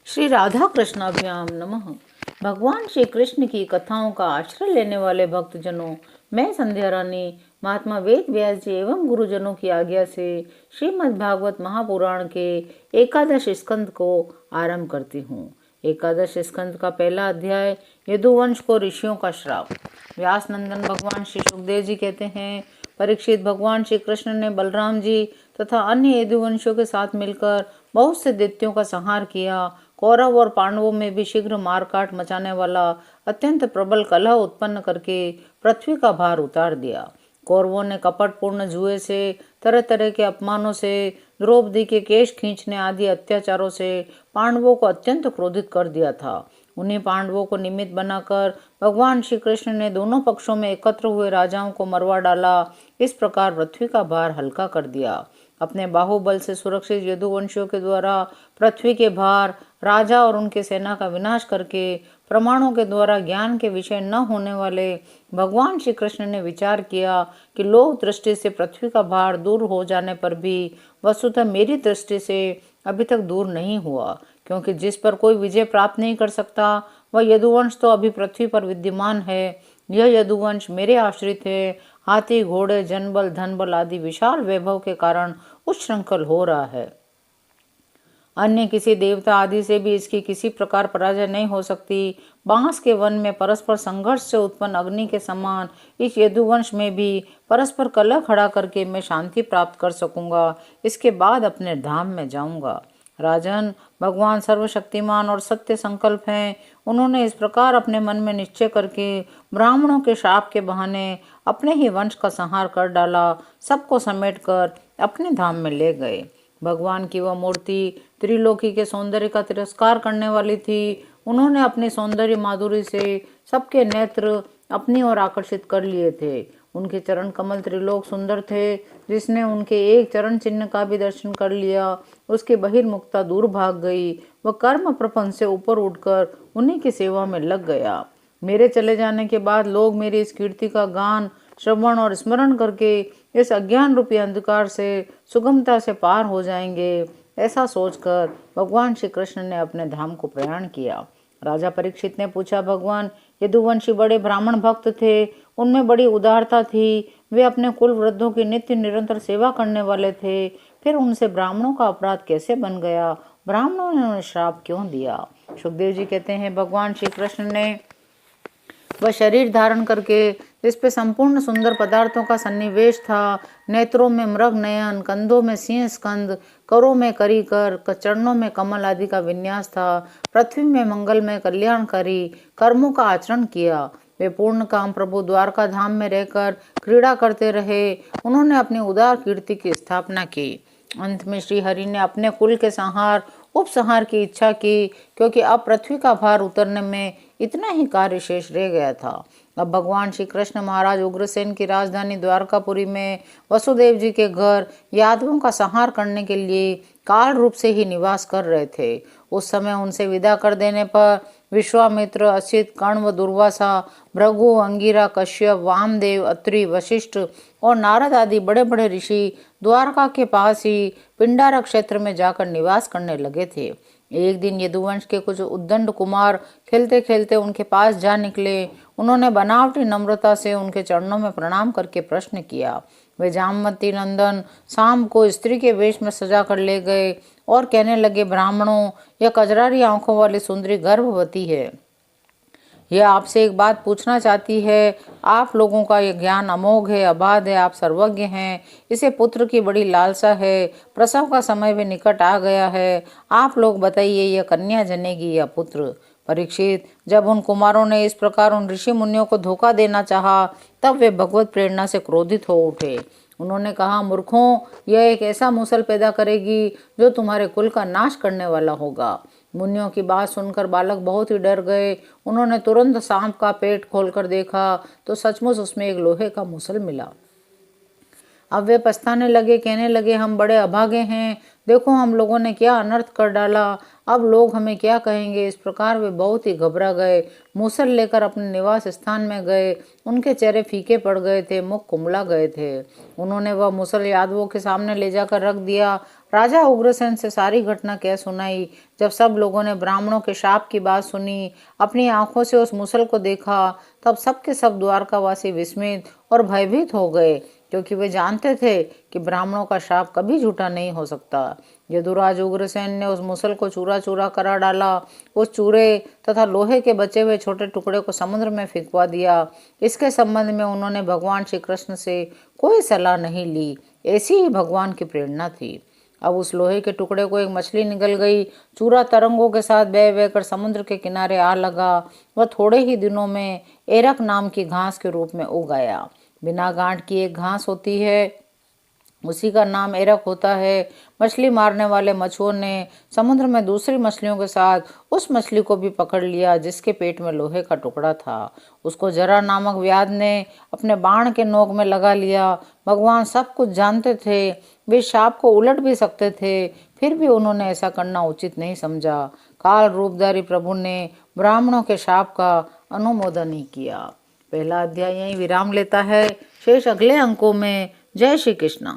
श्री राधा कृष्णाभ्याम नमः। भगवान श्री कृष्ण की कथाओं का आश्रय लेने वाले भक्तजनों, मैं संध्या रानी महात्मा वेद व्यास जी एवं गुरुजनों की आज्ञा से श्रीमद् भागवत महापुराण के एकादश स्कंद को आरंभ करती हूँ। एकादश स्कंद का पहला अध्याय यदुवंश को ऋषियों का श्राप। व्यास नंदन भगवान श्री सुखदेव जी कहते हैं, परीक्षित, भगवान श्री कृष्ण ने बलराम जी तथा अन्य यदुवंशियों के साथ मिलकर बहुत से दैत्यों का संहार किया। कौरव और पांडवों में भी शीघ्र मारकाट मचाने वाला अत्यंत प्रबल कलह उत्पन्न करके पृथ्वी का भार उतार दिया। कौरवों ने कपटपूर्ण जुए से, तरह तरह के अपमानों से, द्रौपदी के केश खींचने आदि अत्याचारों से पांडवों को अत्यंत क्रोधित कर दिया था। उन्हीं पांडवों को निमित्त बनाकर भगवान श्री कृष्ण ने दोनों पक्षों में एकत्र हुए राजाओं को मरवा डाला। इस प्रकार पृथ्वी का भार हल्का कर दिया। अपने बाहुबल से सुरक्षित यदुवंशियों के द्वारा पृथ्वी के भार, राजा और उनके सेना का विनाश करके प्रमाणों के द्वारा ज्ञान के विषय न होने वाले भगवान श्री कृष्ण ने विचार किया कि लोक दृष्टि से पृथ्वी का भार दूर हो जाने पर भी वस्तुतः मेरी दृष्टि से अभी तक दूर नहीं हुआ, क्योंकि जिस पर कोई विजय प्राप्त नहीं कर सकता वह यदुवंश तो अभी पृथ्वी पर विद्यमान है। यह यदुवंश मेरे आश्रित है। हाथी, घोड़े, जनबल, धनबल आदि विशाल वैभव के कारण उच्छृंखल हो रहा है। अन्य किसी देवता आदि से भी इसकी किसी प्रकार पराजय नहीं हो सकती। बांस के वन में परस्पर संघर्ष से उत्पन्न अग्नि के समान इस यदुवंश में भी परस्पर कलह खड़ा करके मैं शांति प्राप्त कर सकूंगा। इसके बाद अपने धाम में जाऊंगा। राजन, भगवान सर्वशक्तिमान और सत्य संकल्प हैं। उन्होंने इस प्रकार अपने मन में निश्चय करके ब्राह्मणों के शाप के बहाने अपने ही वंश का संहार कर डाला। सबको समेटकर अपने धाम में ले गए। भगवान की वह मूर्ति त्रिलोकी के सौंदर्य का तिरस्कार करने वाली थी। उन्होंने अपनी सौंदर्य माधुरी से सबके नेत्र अपनी ओर आकर्षित कर लिए थे। उनके चरण कमल त्रिलोक सुंदर थे। जिसने उनके एक चरण चिन्ह का भी दर्शन कर लिया, उसकी बहिर्मुखता दूर भाग गई। वह कर्म प्रपंच से ऊपर उठकर उन्हीं की सेवा में लग गया। मेरे चले जाने के बाद लोग मेरी इस कीर्ति का गान, श्रवण और स्मरण करके इस अज्ञान रूपी अंधकार से सुगमता से पार हो जाएंगे। ऐसा सोचकर भगवान श्री कृष्ण ने अपने धाम को प्रयाण किया। राजा परीक्षित ने पूछा, भगवान, यदुवंशी बड़े ब्राह्मण भक्त थे, उनमें बड़ी उदारता थी। वे अपने कुल वृद्धों की नित्य निरंतर सेवा करने वाले थे। फिर उनसे ब्राह्मणों का अपराध कैसे बन गया? ब्राह्मणों ने उन्हें श्राप क्यों दिया? सुखदेव जी कहते हैं, भगवान श्री कृष्ण ने वह शरीर धारण करके जिस पे संपूर्ण सुंदर पदार्थों का सन्निवेश था, नेत्रों में मृग नयन, कंधों में सिंह स्कंद, करों में करी कर, चरणों में कमल आदि का विन्यास था, पृथ्वी में मंगल में कल्याणकारी कर्मों का आचरण किया। वे पूर्ण काम प्रभु द्वारका धाम में रहकर क्रीड़ा करते रहे। उन्होंने अपनी उदार कीर्ति की स्थापना की। अंत में श्री हरि ने अपने कुल के संहार उपसंहार की इच्छा की, क्योंकि अब पृथ्वी का भार उतरने में इतना ही कार्य शेष रह गया था। अब भगवान श्री कृष्ण महाराज उग्रसेन की राजधानी द्वारकापुरी में वसुदेव जी के घर यादवों का संहार करने के लिए काल रूप से ही निवास कर रहे थे। उस समय उनसे विदा कर देने पर विश्वामित्र, असित, कर्ण व दुर्वासा, भृगु, अंगिरा, कश्यप, वामदेव, अत्रि, वशिष्ठ और नारद आदि बड़े बड़े ऋषि द्वारका के पास ही पिंडारक क्षेत्र में जाकर निवास करने लगे थे। एक दिन यदुवंश के कुछ उद्दंड कुमार खेलते खेलते उनके पास जा निकले। उन्होंने बनावटी नम्रता से उनके चरणों में प्रणाम करके प्रश्न किया। वे जामवती नंदन शाम को स्त्री के वेश में सजा कर ले गए और कहने लगे, ब्राह्मणों, यह कजरारी आंखों वाली सुंदरी गर्भवती है। यह आपसे एक बात पूछना चाहती है। आप लोगों का यह ज्ञान अमोघ है, अबाध है, आप सर्वज्ञ हैं। इसे पुत्र की बड़ी लालसा है। प्रसव का समय भी निकट आ गया है। आप लोग बताइए, यह कन्या जनेगी या पुत्र? परीक्षित, जब उन कुमारों ने इस प्रकार उन ऋषि मुनियों को धोखा देना चाहा, तब वे भगवत प्रेरणा से क्रोधित हो उठे। उन्होंने कहा, मूर्खों, यह एक ऐसा मूसल पैदा करेगी जो तुम्हारे कुल का नाश करने वाला होगा। मुनियों की बात सुनकर बालक बहुत ही डर गए। उन्होंने तुरंत सांप का पेट खोलकर देखा तो सचमुच उसमें एक लोहे का मूसल मिला। अब वे पछताने लगे, कहने लगे, हम बड़े अभागे हैं, देखो हम लोगों ने क्या अनर्थ कर डाला, अब लोग हमें क्या कहेंगे। इस प्रकार वे बहुत ही घबरा गए, मूसल लेकर अपने निवास स्थान में गए। उनके चेहरे फीके पड़ गए थे, मुख कुमला गए थे। उन्होंने वह मूसल यादवों के सामने ले जाकर रख दिया। राजा उग्रसेन से सारी घटना कह सुनाई। जब सब लोगों ने ब्राह्मणों के शाप की बात सुनी, अपनी आंखों से उस मूसल को देखा, तब सबके सब द्वारकावासी विस्मित और भयभीत हो गए, क्योंकि वे जानते थे कि ब्राह्मणों का शाप कभी झूठा नहीं हो सकता। यदुराज उग्रसेन ने उस मूसल को चूरा चूरा करा डाला। उस चूरे तथा लोहे के बचे हुए छोटे टुकड़े को समुद्र में फेंकवा दिया। इसके संबंध में उन्होंने भगवान श्री कृष्ण से कोई सलाह नहीं ली, ऐसी ही भगवान की प्रेरणा थी। अब उस लोहे के टुकड़े को एक मछली निगल गई। चूरा तरंगों के साथ बह बहकर समुद्र के किनारे आ लगा। वह थोड़े ही दिनों में एरक नाम की घास के रूप में उग आया। बिना गांठ की एक घास होती है, उसी का नाम एरक होता है। मछली मारने वाले मछुओं ने समुद्र में दूसरी मछलियों के साथ उस मछली को भी पकड़ लिया जिसके पेट में लोहे का टुकड़ा था। उसको जरा नामक व्याध ने अपने बाण के नोक में लगा लिया। भगवान सब कुछ जानते थे, वे शाप को उलट भी सकते थे, फिर भी उन्होंने ऐसा करना उचित नहीं समझा। काल रूपधारी प्रभु ने ब्राह्मणों के शाप का अनुमोदन ही किया। पहला अध्याय यहीं विराम लेता है। शेष अगले अंकों में। जय श्री कृष्ण।